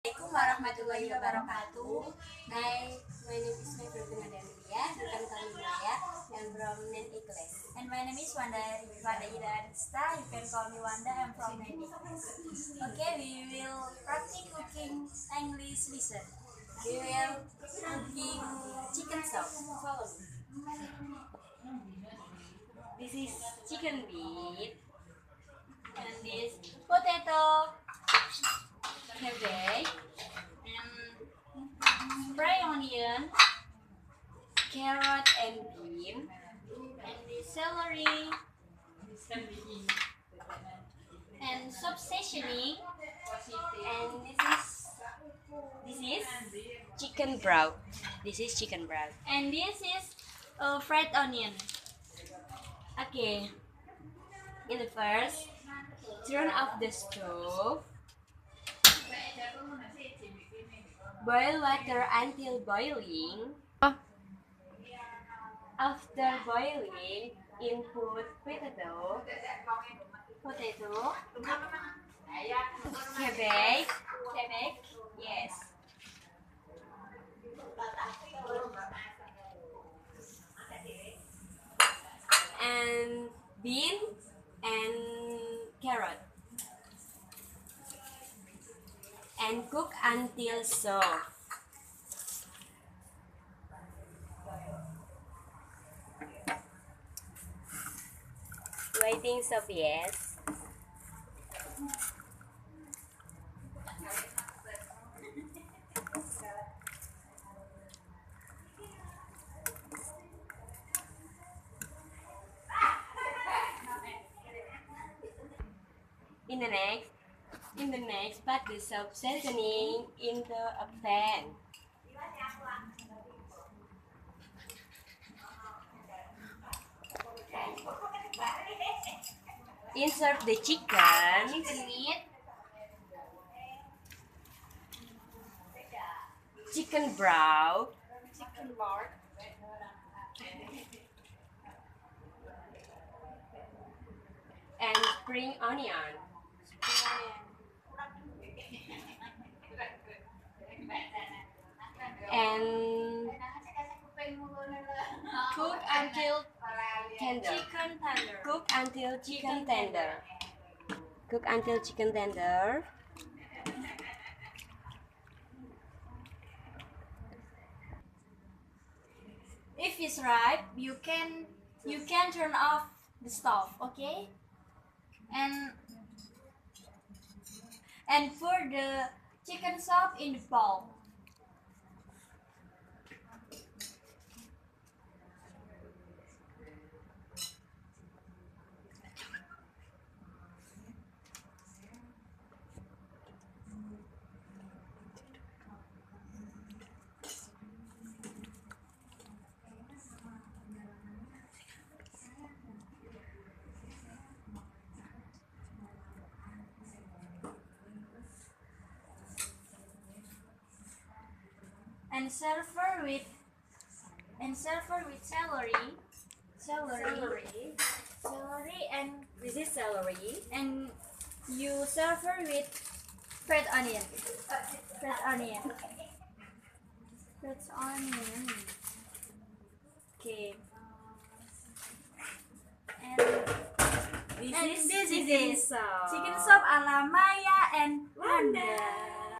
Assalamualaikum warahmatullahi wabarakatuh. My name is Berikutnya, bukan Kamilaya, and from English. And my name is Wanda Ida Adista. You can call me Wanda. I'm from English. Okay, we will practice cooking English lesson. We will cooking chicken soup. Follow me. This is chicken beef, and this Potato, cabbage, and fried onion, carrot and bean, and the celery, and soup seasoning, and this is chicken broth. This is chicken broth. and this is fried onion. Okay. In the first, turn off the stove. Boil water until boiling. After boiling, input potato, cabbage, yes, and bean and carrot, and cook until soft. Waiting soft, yes. In the next, put the soup seasoning into a pan. Insert the chicken Meat, chicken broth, chicken lard, and spring onion. And cook until tender. chicken tender. Cook until chicken tender. Cook until chicken tender. If it's ripe, you can turn off the stove, okay? And pour the chicken soup in the bowl. And serve with celery, and This is celery. and you serve with fried onion. Fried onion. Okay. And This is this is chicken soup. chicken soup ala Maya and Wanda. Wanda.